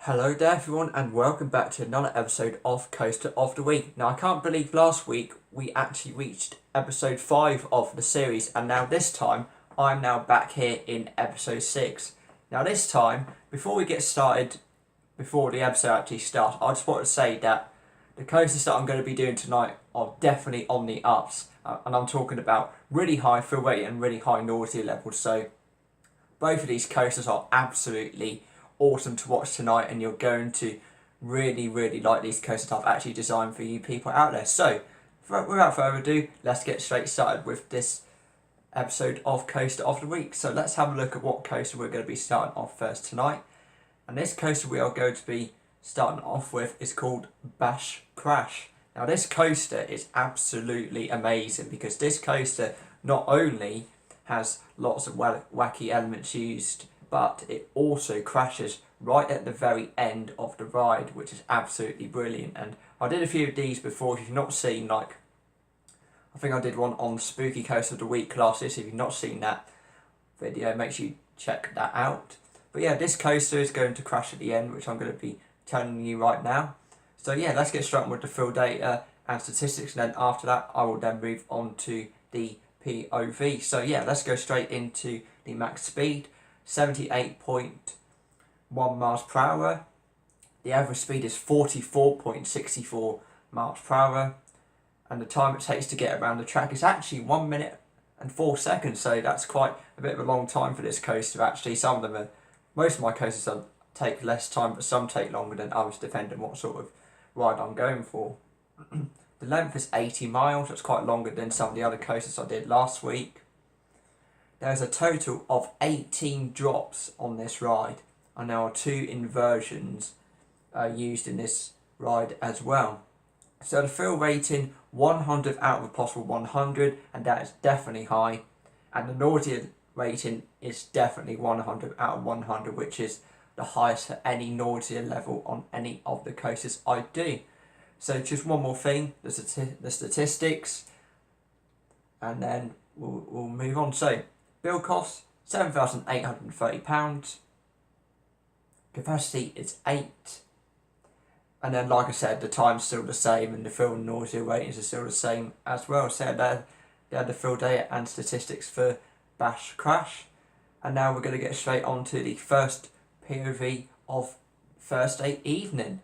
Hello there everyone and welcome back to another episode of Coaster of the Week. Now I can't believe last week we actually reached episode 5 of the series, and now this time I'm now back here in episode 6. Now this time, before we get started, before the episode actually starts, I just want to say that the coasters that I'm going to be doing tonight are definitely on the ups, and I'm talking about really high fill rate and really high nausea levels. So both of these coasters are absolutely awesome to watch tonight, and you're going to really like these coasters I've actually designed for you people out there. So without further ado, let's get straight started with this episode of Coaster of the Week. So let's have a look at what coaster we're going to be starting off first tonight. And this coaster we are going to be starting off with is called Bash Crash. Now this coaster is absolutely amazing because this coaster not only has lots of wacky elements used, but it also crashes right at the very end of the ride, which is absolutely brilliant. And I did a few of these before. If you've not seen, I think I did one on Spooky Coaster of the Week last year, so if you've not seen that video, make sure you check that out. But yeah, this coaster is going to crash at the end, which I'm going to be telling you right now. So yeah, let's get started with the fill data and statistics, and then after that I will then move on to the POV. So yeah, let's go straight into the max speed. 78.1 miles per hour. The average speed is 44.64 miles per hour, and the time it takes to get around the track is actually 1 minute and 4 seconds. So that's quite a bit of a long time for this coaster. Actually, some of them most of my coasters take less time, but some take longer than others, depending on what sort of ride I'm going for. The length is 80 miles. That's quite longer than some of the other coasters I did last week. There's a total of 18 drops on this ride, and there are 2 inversions used in this ride as well. So the fill rating, 100 out of a possible 100, and that is definitely high. And the nausea rating is definitely 100 out of 100, which is the highest for any nausea level on any of the coasters I do. So just one more thing, the statistics, and then we'll move on. So build cost, £7,830. Capacity is 8. And then, like I said, the time's still the same, and the fill and nausea ratings are still the same as well. So they had the fill data and statistics for Bash Crash. And now we're going to get straight on to the first POV of Thursday evening.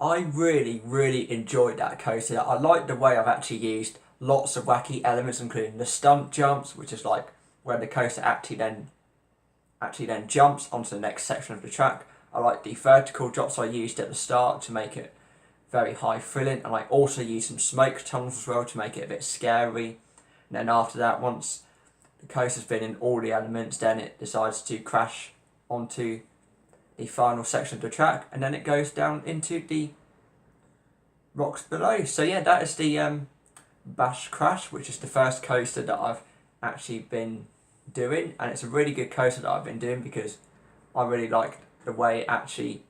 I really enjoyed that coaster. I like the way I've actually used lots of wacky elements, including the stunt jumps, which is like when the coaster actually then jumps onto the next section of the track. I like the vertical drops I used at the start to make it very high thrilling, and I also used some smoke tunnels as well to make it a bit scary. And then after that, once the coaster's been in all the elements, then it decides to crash onto the final section of the track, and then it goes down into the rocks below. So yeah, that is the Bash Crash, which is the first coaster that I've actually been doing, and it's a really good coaster that I've been doing because I really liked the way it actually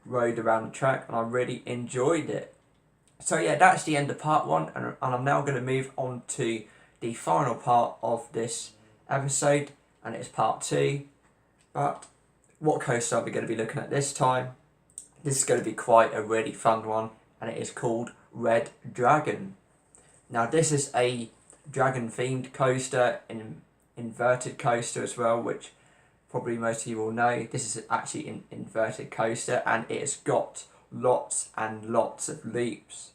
rode around the track, and I really enjoyed it. So yeah, that's the end of part 1, and I'm now going to move on to the final part of this episode, and it's part 2. But what coaster are we going to be looking at this time? This is going to be quite a really fun one, and it is called Red Dragon. Now this is a dragon themed coaster, an inverted coaster as well, which probably most of you will know. This is actually an inverted coaster, and it has got lots and lots of loops,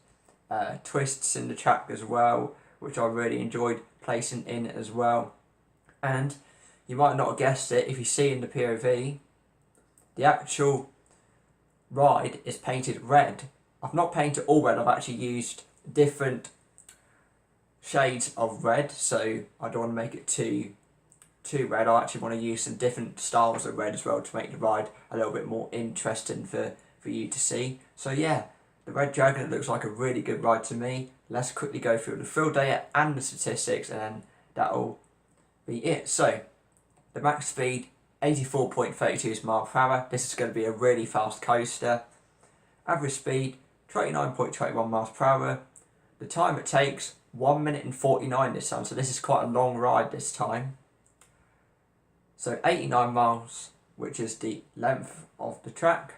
twists in the track as well, which I really enjoyed placing in as well. And you might not have guessed it if you see in the POV, the actual ride is painted red. I've not painted all red, I've actually used different shades of red, so I don't want to make it too red. I actually want to use some different styles of red as well to make the ride a little bit more interesting for you to see. So yeah, the Red Dragon, it looks like a really good ride to me. Let's quickly go through the thrill data and the statistics, and then that'll be it. So the max speed 84.32 miles per hour. This is going to be a really fast coaster. Average speed 29.21 miles per hour. The time it takes 1 minute and 49 this time, so this is quite a long ride this time. So 89 miles, which is the length of the track.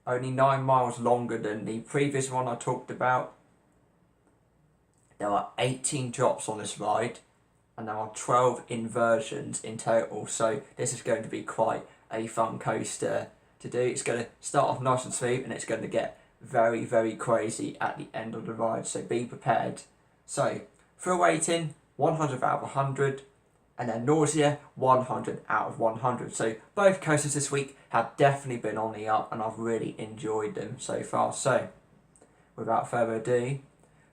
Only 9 miles longer than the previous one I talked about. There are 18 drops on this ride, and there are 12 inversions in total, so this is going to be quite a fun coaster to do. It's going to start off nice and smooth, and it's going to get very, very crazy at the end of the ride, so be prepared. So, thrill rating, 100 out of 100, and then nausea, 100 out of 100. So both coasters this week have definitely been on the up, and I've really enjoyed them so far. So, without further ado,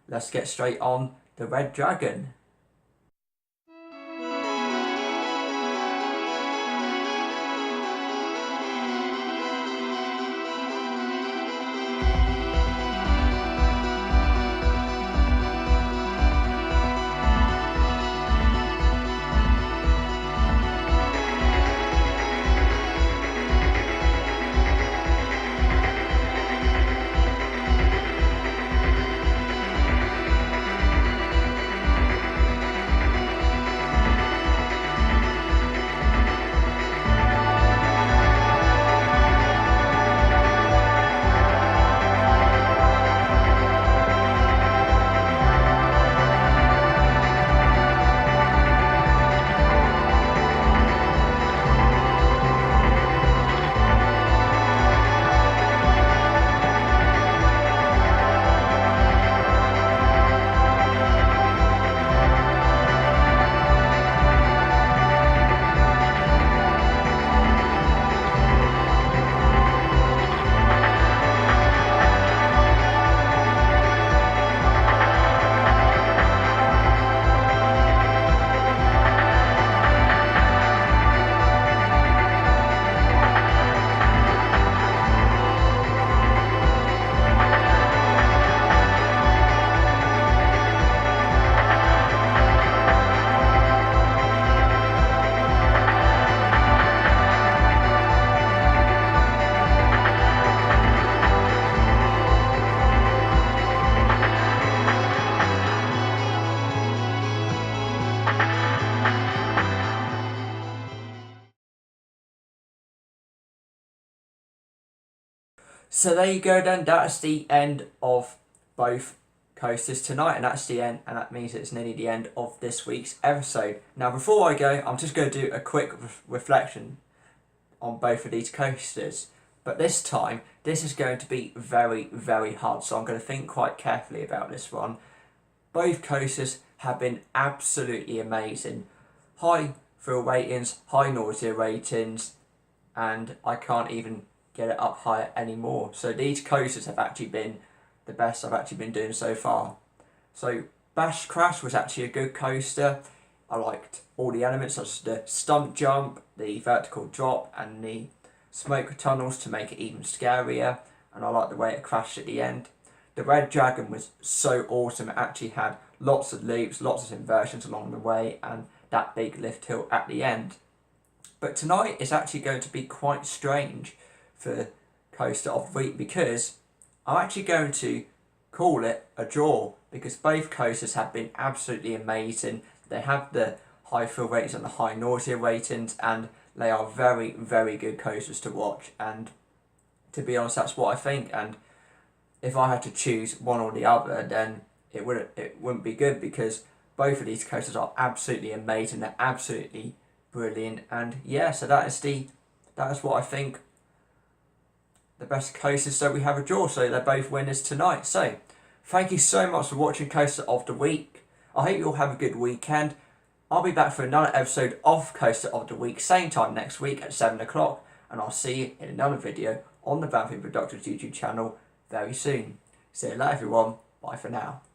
let's get straight on the Red Dragon. So there you go then, that's the end of both coasters tonight, and that's the end, and that means it's nearly the end of this week's episode. Now before I go, I'm just going to do a quick reflection on both of these coasters, but this time, this is going to be very, very hard, so I'm going to think quite carefully about this one. Both coasters have been absolutely amazing. High thrill ratings, high nausea ratings, and I can't even get it up higher anymore. So these coasters have actually been the best I've actually been doing so far. So Bash Crash was actually a good coaster. I liked all the elements such as the stunt jump, the vertical drop, and the smoke tunnels to make it even scarier, and I liked the way it crashed at the end. The Red Dragon was so awesome. It actually had lots of loops, lots of inversions along the way, and that big lift hill at the end. But tonight is actually going to be quite strange for Coaster of the Week, because I'm actually going to call it a draw, because both coasters have been absolutely amazing. They have the high thrill ratings and the high nausea ratings, and they are very, very good coasters to watch, and to be honest, that's what I think. And if I had to choose one or the other, then it wouldn't be good, because Both of these coasters are absolutely amazing. They're absolutely brilliant. And yeah, so that is what I think the best coasters. So we have a draw. So they're both winners tonight. So thank you so much for watching Coaster of the Week. I hope you all have a good weekend. I'll be back for another episode of Coaster of the Week, same time next week at 7 o'clock. And I'll see you in another video on the Branthwaite Productions YouTube channel very soon. See you later everyone. Bye for now.